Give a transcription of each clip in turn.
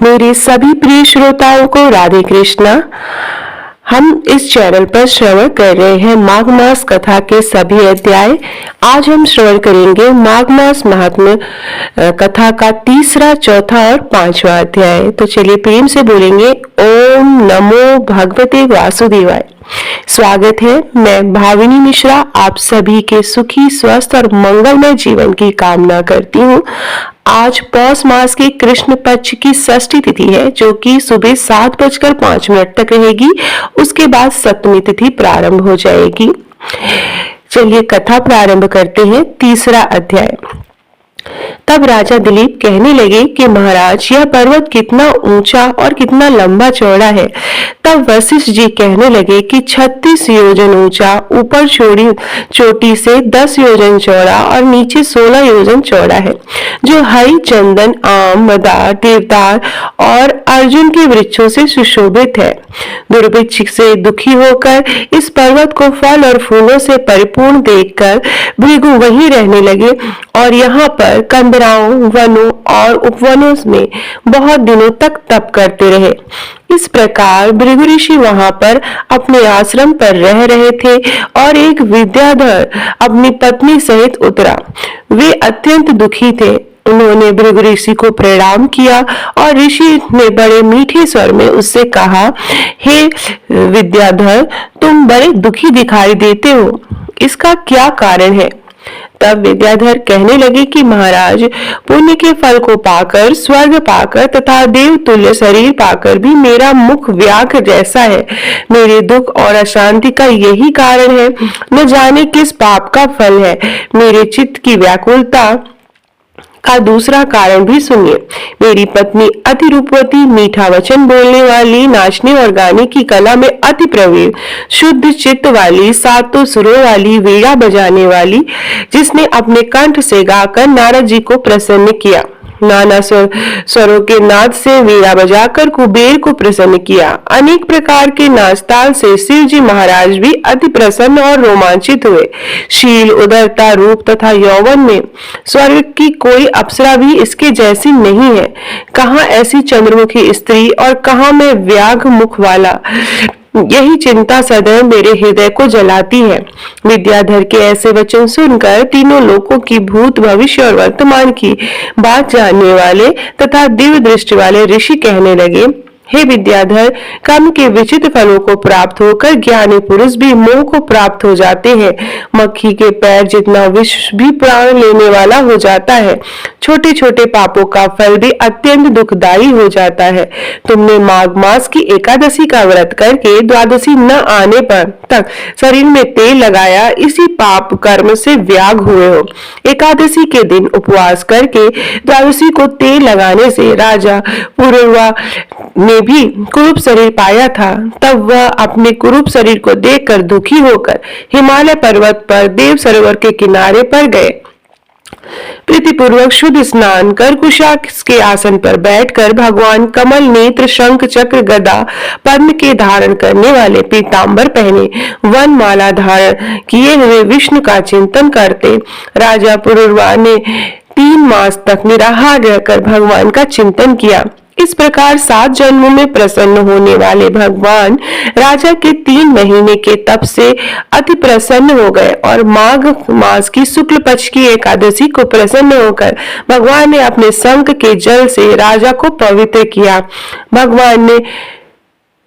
मेरे सभी प्रिय श्रोताओं को राधे कृष्णा। हम इस चैनल पर श्रवण कर रहे हैं माघ मास कथा के सभी अध्याय। आज हम श्रवण करेंगे माघ मास महात्म्य कथा का तीसरा, चौथा और पांचवा अध्याय। तो चलिए प्रेम से बोलेंगे ओम नमो भगवते वासुदेवाय। स्वागत है, मैं भाविनी मिश्रा आप सभी के सुखी, स्वस्थ और मंगलमय जीवन की कामना करती हूँ। आज पौष मास के कृष्ण पक्ष की षष्ठी तिथि है, जो कि सुबह 7:05 तक रहेगी। उसके बाद सप्तमी तिथि प्रारंभ हो जाएगी। चलिए कथा प्रारंभ करते हैं। तीसरा अध्याय। तब राजा दिलीप कहने लगे कि महाराज, यह पर्वत कितना ऊंचा और कितना लंबा चौड़ा है। तब वशिष्ठ जी कहने लगे कि 36 योजन ऊंचा, ऊपर चोटी से 10 योजन चौड़ा और नीचे 16 योजन चौड़ा है, जो हरी, चंदन, आम, मदार, देवदार और अर्जुन के वृक्षों से सुशोभित है। दुर्भिक्ष से दुखी होकर इस पर्वत को फल और फूलों से परिपूर्ण देखकर भृगु वहीं रहने लगे और यहाँ पर कंदराओं, वनों और उपवनों में बहुत दिनों तक तप करते रहे। इस प्रकार भृगु ऋषि वहां पर अपने आश्रम पर रह रहे थे और एक विद्याधर अपनी पत्नी सहित उतरा। वे अत्यंत दुखी थे। उन्होंने भृगु ऋषि को प्रणाम किया और ऋषि ने बड़े मीठे स्वर में उससे कहा, हे विद्याधर, तुम बड़े दुखी दिखाई देते हो, इसका क्या कारण है? तब विद्याधर कहने लगे कि महाराज, पुण्य के फल को पाकर, स्वर्ग पाकर तथा देव तुल्य शरीर पाकर भी मेरा मुख व्याघ्र जैसा है। मेरे दुख और अशांति का यही कारण है। न जाने किस पाप का फल है। मेरे चित्त की व्याकुलता का दूसरा कारण भी सुनिए। मेरी पत्नी अति रूपवती, मीठा वचन बोलने वाली, नाचने और गाने की कला में अति प्रवीण, शुद्ध चित्त वाली, सातों सुरों वाली, वीणा बजाने वाली, जिसने अपने कंठ से गाकर नारद जी को प्रसन्न किया। नाना स्वरों के नाद से वीणा बजाकर कुबेर को प्रसन्न किया। अनेक प्रकार के नाचताल से शिव जी महाराज भी अति प्रसन्न और रोमांचित हुए। शील, उदरता, रूप तथा यौवन में स्वर्ग की कोई अप्सरा भी इसके जैसी नहीं है। कहाँ ऐसी चंद्रमुखी स्त्री और कहाँ में व्याघ्र मुख वाला। यही चिंता सदैव मेरे हृदय को जलाती है। विद्याधर के ऐसे वचन सुनकर तीनों लोकों की भूत, भविष्य और वर्तमान की बात जानने वाले तथा दिव्य दृष्टि वाले ऋषि कहने लगे, हे विद्याधर, कर्म के विचित्र फलों को प्राप्त होकर ज्ञानी पुरुष भी मोह को प्राप्त हो जाते हैं। मक्खी के पैर जितना विष भी प्राण लेने वाला हो जाता है। छोटे छोटे पापों का फल भी अत्यंत दुखदायी हो जाता है। तुमने माघ मास की एकादशी का व्रत करके द्वादशी न आने पर तक शरीर में तेल लगाया, इसी पाप कर्म से व्याग हुए हो। एकादशी के दिन उपवास करके द्वादशी को तेल लगाने से राजा पुरुरवा ने भी कुरूप शरीर पाया था। तब वह अपने कुरूप शरीर को देखकर दुखी होकर हिमालय पर्वत पर देव सरोवर के किनारे पर गए। प्रीतिपूर्वक शुद्ध स्नान कर कुशा के आसन पर बैठकर भगवान कमल नेत्र, शंख, चक्र, गदा, पद्म के धारण करने वाले पीतांबर पहने, वन माला धारण किए हुए विष्णु का चिंतन करते राजा पुरुरवा ने 3 मास तक निराहार रहकर भगवान का चिंतन किया। इस प्रकार 7 जन्मों में प्रसन्न होने वाले भगवान राजा के 3 महीने के तप से अति प्रसन्न हो गए और माघ मास की शुक्ल पक्ष की एकादशी को प्रसन्न होकर भगवान ने अपने शंख के जल से राजा को पवित्र किया। भगवान ने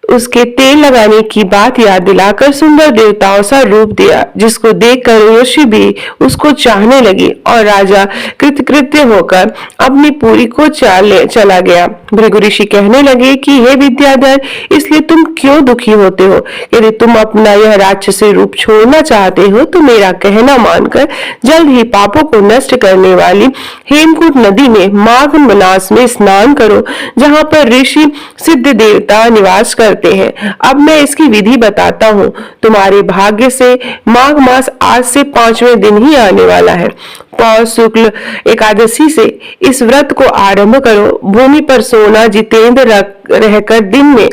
उसके तेल लगाने की बात याद दिलाकर सुंदर देवताओं सा रूप दिया, जिसको देखकर ऋषि भी उसको चाहने लगे और राजा कृतकृत्य होकर अपनी पुरी को चला गया। भृगु ऋषि कहने लगे कि हे विद्याधर, इसलिए तुम क्यों दुखी होते हो? यदि तुम अपना यह राक्षसी रूप छोड़ना चाहते हो तो मेरा कहना मानकर जल्द ही पापों को नष्ट करने वाली हेमकूट नदी में माघ मास में स्नान करो, जहाँ पर ऋषि सिद्ध देवता निवास करते हैं। अब मैं इसकी विधि बताता हूँ। तुम्हारे भाग्य से माघ मास आज से 5वें दिन ही आने वाला है। पौष शुक्ल एकादशी से इस व्रत को आरंभ करो। भूमि पर सोना, जितेंद्र रहकर दिन में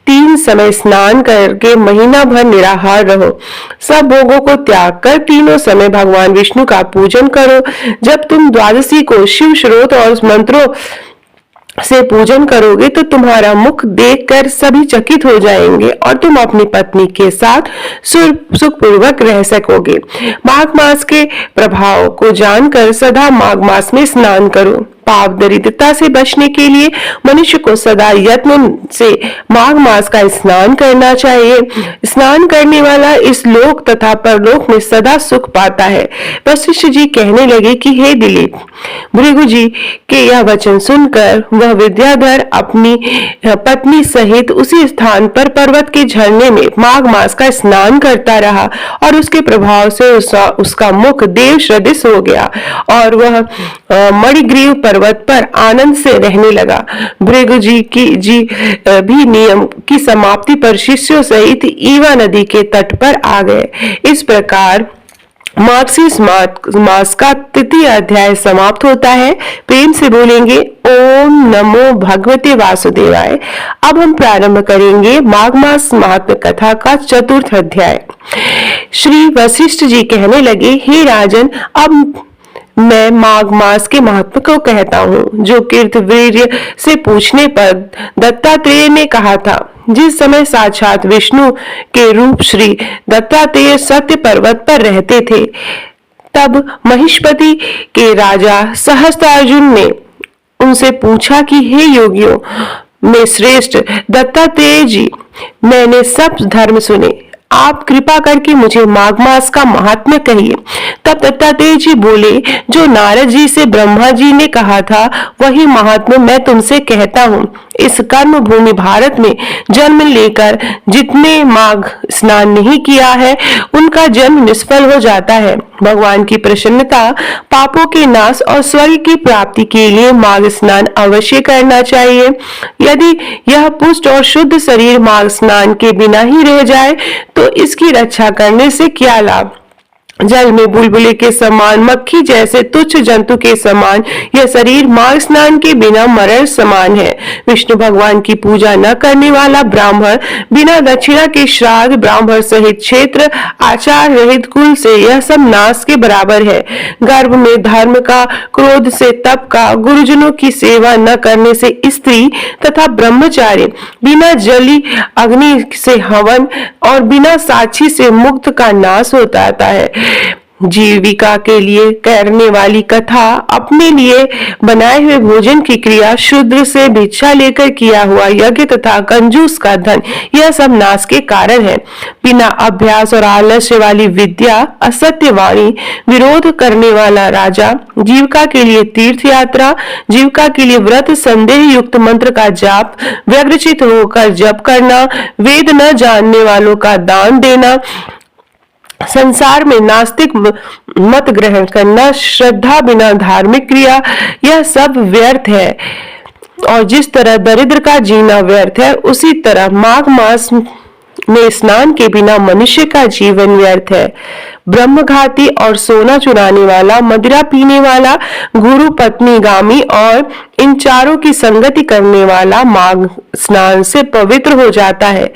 3 समय स्नान करके महीना भर निराहार रहो। सब भोगों को त्याग कर तीनों समय भगवान विष्णु का पूजन करो। जब तुम द्वादशी को शिव श्रोत और मंत्रों से पूजन करोगे तो तुम्हारा मुख देखकर सभी चकित हो जाएंगे और तुम अपनी पत्नी के साथ सुखपूर्वक रह सकोगे। माघ मास के प्रभाव को जानकर सदा माघ मास में स्नान करो। पाप दरिद्रता से बचने के लिए मनुष्य को सदा यत्न से माघ मास का स्नान करना चाहिए। स्नान करने वाला इस लोक तथा परलोक में सदा सुख पाता है। वशिष्ठ जी कहने लगे कि हे दिलीप, भृगु जी के यह वचन सुनकर वह विद्याधर अपनी पत्नी सहित उसी स्थान पर पर्वत के झरने में माघ मास का स्नान करता रहा और उसके प्रभाव से उसका मुख देव सदृश हो गया और वह मणिग्रीव पर्वत पर आनंद से रहने लगा। भृगु जी भी नियम की समाप्ति पर शिष्यों सहित ईवा नदी के तट पर आ गए। इस प्रकार मार्क्सिस मास का तृतीय अध्याय समाप्त होता है। प्रेम से बोलेंगे ओम नमो भगवते वासुदेवाय। अब हम प्रारंभ करेंगे माघ मास महात्म्य कथा का चतुर्थ अध्याय। श्री वशिष्ठ जी कहने लगे, हे राजन, अब मैं माघ मास के महत्व को कहता हूँ जो कीर्तवीर्य से पूछने पर दत्तात्रेय ने कहा था। जिस समय साक्षात विष्णु के रूप श्री दत्तात्रेय सत्य पर्वत पर रहते थे, तब महिष्पति के राजा सहस्त्रार्जुन ने उनसे पूछा कि हे योगियों में श्रेष्ठ दत्तात्रेय जी, मैंने सब धर्म सुने, आप कृपा करके मुझे माघ मास का महात्म्य कहिए। तब दत्तात्रेय जी बोले, जो नारद जी से ब्रह्मा जी ने कहा था वही महात्म्य मैं तुमसे कहता हूँ। इस कर्म भूमि भारत में जन्म लेकर जितने माघ स्नान नहीं किया है उनका जन्म निष्फल हो जाता है। भगवान की प्रसन्नता, पापों के नाश और स्वर्ग की प्राप्ति के लिए माघ स्नान अवश्य करना चाहिए। यदि यह पुष्ट और शुद्ध शरीर माघ स्नान के बिना ही रह जाए तो इसकी रक्षा करने से क्या लाभ। जल में बुलबुले के समान, मक्खी जैसे तुच्छ जंतु के समान यह शरीर माघ स्नान के बिना मरण समान है। विष्णु भगवान की पूजा न करने वाला ब्राह्मण बिना दक्षिणा के श्राद्ध, ब्राह्मण सहित क्षेत्र आचार रहित कुल से यह सब नाश के बराबर है। गर्भ में धर्म का, क्रोध से तप का, गुरुजनों की सेवा न करने से स्त्री तथा ब्रह्मचारी, बिना जली अग्नि से हवन और बिना साक्षी से मुक्त का नाश होता है। जीविका के लिए करने वाली कथा, अपने लिए बनाए हुए भोजन की क्रिया, शूद्र से भिक्षा लेकर किया हुआ यज्ञ तथा कंजूस का धन, यह सब नाश के कारण है। बिना अभ्यास और आलस्य वाली विद्या, असत्य वाणी, विरोध करने वाला राजा, जीविका के लिए तीर्थ यात्रा, जीविका के लिए व्रत, संदेह युक्त मंत्र का जाप, व्यग्रचित होकर जप करना, वेद न जानने वालों का दान देना, संसार में नास्तिक मत ग्रहण करना, श्रद्धा बिना धार्मिक क्रिया, यह सब व्यर्थ है। और जिस तरह दरिद्र का जीना व्यर्थ है, उसी तरह माघ मास में स्नान के बिना मनुष्य का जीवन व्यर्थ है। ब्रह्मघाती और सोना चुराने वाला, मदिरा पीने वाला, गुरु पत्नी गामी और इन चारों की संगति करने वाला माघ स्नान से पवित्र हो जाता है।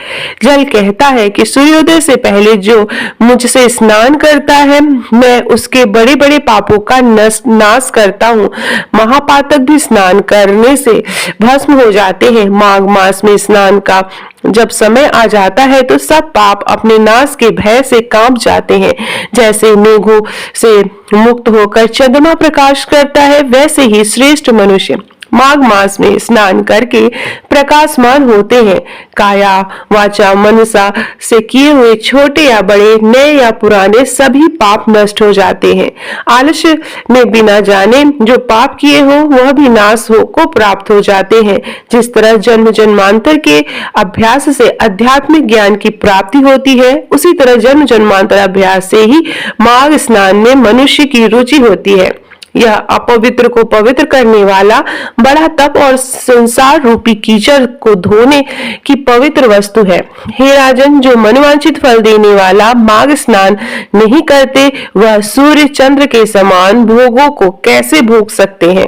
जल कहता है कि सूर्योदय से पहले जो मुझसे स्नान करता है मैं उसके बड़े बड़े पापों का नाश करता हूँ। महापातक भी स्नान करने से भस्म हो जाते हैं। माघ मास में स्नान का जब समय आ जाता है तो सब पाप अपने नाश के भय से कांप जाते हैं। जैसे मेघों से मुक्त होकर चंद्रमा प्रकाश करता है, वैसे ही श्रेष्ठ मनुष्य माघ मास में स्नान करके प्रकाशमान होते हैं। काया, वाचा, मनसा से किए हुए छोटे या बड़े, नए या पुराने सभी पाप नष्ट हो जाते हैं। आलस्य में बिना जाने जो पाप किए हो वह भी नाश हो को प्राप्त हो जाते हैं। जिस तरह जन्म जन्मांतर के अभ्यास से आध्यात्मिक ज्ञान की प्राप्ति होती है, उसी तरह जन्म जन्मांतर अभ्यास से ही माघ स्नान में मनुष्य की रुचि होती है। यह अपवित्र को पवित्र करने वाला बड़ा तप और संसार रूपी कीचड़ को धोने की पवित्र वस्तु है। हे राजन, जो मनोवांछित फल देने वाला माघ स्नान नहीं करते वह सूर्य चंद्र के समान भोगों को कैसे भोग सकते हैं।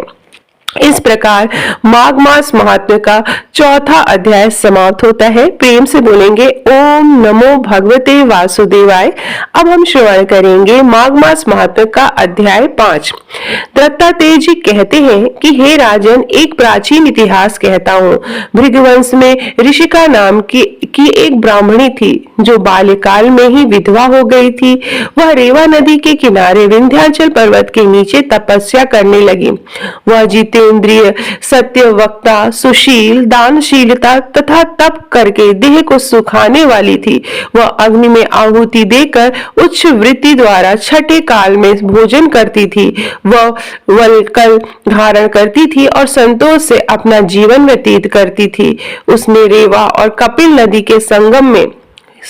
इस प्रकार माघ मास महात्म्य का चौथा अध्याय समाप्त होता है। प्रेम से बोलेंगे ओम नमो भगवते वासुदेवाय। अब हम श्रवण करेंगे माघ मास महात्म्य का अध्याय 5। दत्तात्रेय जी कहते हैं कि हे राजन, एक प्राचीन इतिहास कहता हूँ। भृगुवंश में ऋषिका नाम की एक ब्राह्मणी थी जो बाल्यकाल में ही विधवा हो गई थी। वह रेवा नदी के किनारे विंध्याचल पर्वत के नीचे तपस्या करने लगी। वह जितेंद्रिय, सत्य वक्ता, सुशील, दानशीलता तथा तप करके देह को सुखाने वाली थी। वह अग्नि में आहुति देकर उच्च वृत्ति द्वारा छठे काल में भोजन करती थी। वह वल्कल धारण करती थी और संतोष से अपना जीवन व्यतीत करती थी। उसने रेवा और कपिल नदी के संगम में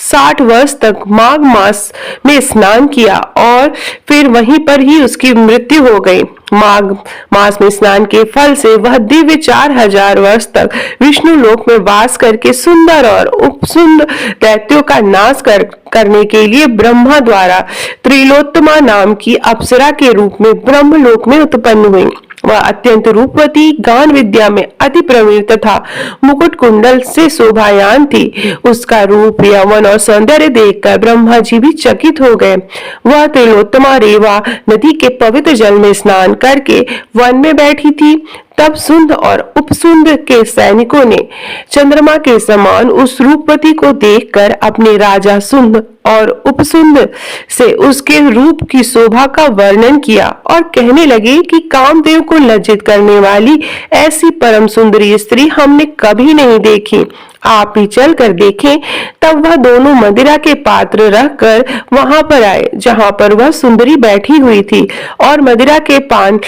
60 वर्ष तक माघ मास में स्नान किया और फिर वहीं पर ही उसकी मृत्यु हो गई। माघ मास में स्नान के फल से वह दिव्य 4000 वर्ष तक विष्णु लोक में वास करके सुंदर और उपसुंदर दैत्यों का नाश करने के लिए ब्रह्मा द्वारा त्रिलोत्तमा नाम की अप्सरा के रूप में ब्रह्मलोक में उत्पन्न हुई। वह अत्यंत रूपवती, गान विद्या में अति प्रवीण तथा मुकुट कुंडल से शोभायान थी। उसका रूप, यौवन और सौंदर्य देखकर ब्रह्मा जी भी चकित हो गए। वह त्रिलोत्तमा रेवा नदी के पवित्र जल में स्नान करके वन में बैठी थी। तब सुंद और उपसुंद के सैनिकों ने चंद्रमा के समान उस रूपवती को देखकर अपने राजा सुंद और उपसुंद से उसके रूप की शोभा का वर्णन किया और कहने लगे कि कामदेव को लज्जित करने वाली ऐसी परम सुंदरी स्त्री हमने कभी नहीं देखी। आप भी चल कर देखें। तब वह दोनों मदिरा के पात्र रखकर वहां पर आए जहां पर वह सुंदरी बैठी हुई थी और मदिरा के पान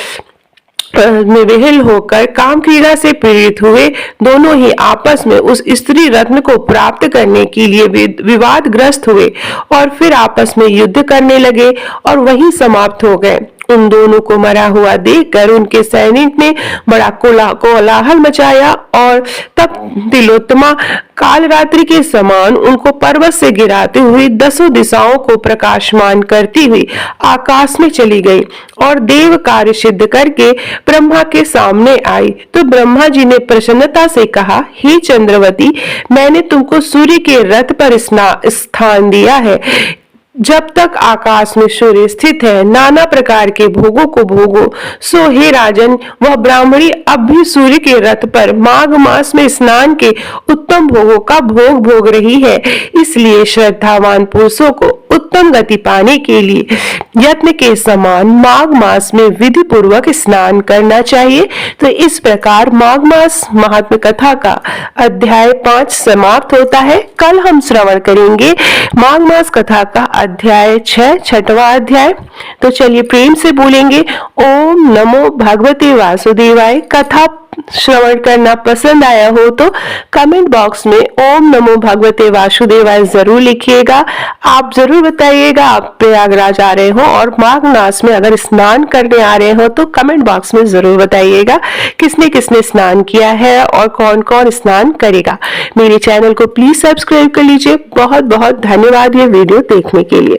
में विह्वल होकर काम क्रीड़ा से प्रेरित हुए। दोनों ही आपस में उस स्त्री रत्न को प्राप्त करने के लिए विवादग्रस्त हुए और फिर आपस में युद्ध करने लगे और वहीं समाप्त हो गए। उन दोनों को मरा हुआ देखकर उनके सैनिक ने बड़ा कोलाहल मचाया और तब तिलोत्तमा कालरात्रि के समान उनको पर्वत से गिराते हुए 10 दिशाओं को प्रकाशमान करती हुई आकाश में चली गई और देव कार्य सिद्ध करके ब्रह्मा के सामने आई। तो ब्रह्मा जी ने प्रसन्नता से कहा, हे चंद्रवती, मैंने तुमको सूर्य के रथ पर स्थान दिया है। जब तक आकाश में सूर्य स्थित है, नाना प्रकार के भोगों को भोगो। सो हे राजन, वह ब्राह्मणी अब भी सूर्य के रथ पर माघ मास में स्नान के उत्तम भोगों का भोग भोग रही है। इसलिए श्रद्धावान पुरुषों को उत्तम गति पाने के लिए यत्न के समान माघ मास में विधि पूर्वक स्नान करना चाहिए। तो इस प्रकार माघ मास महात्म्य कथा का अध्याय 5 समाप्त होता है। कल हम श्रवण करेंगे माघ मास कथा का अध्याय 6, छठवां अध्याय। तो चलिए प्रेम से बोलेंगे ओम नमो भगवते वासुदेवाय। कथा श्रवण करना पसंद आया हो तो कमेंट बॉक्स में ओम नमो भगवते वासुदेवाय जरूर लिखिएगा। आप जरूर बताइएगा आप प्रयागराज आ रहे हो और माघ मास में अगर स्नान करने आ रहे हो तो कमेंट बॉक्स में जरूर बताइएगा किसने किसने स्नान किया है और कौन कौन स्नान करेगा। मेरे चैनल को प्लीज सब्सक्राइब कर लीजिए। बहुत बहुत धन्यवाद ये वीडियो देखने के लिए।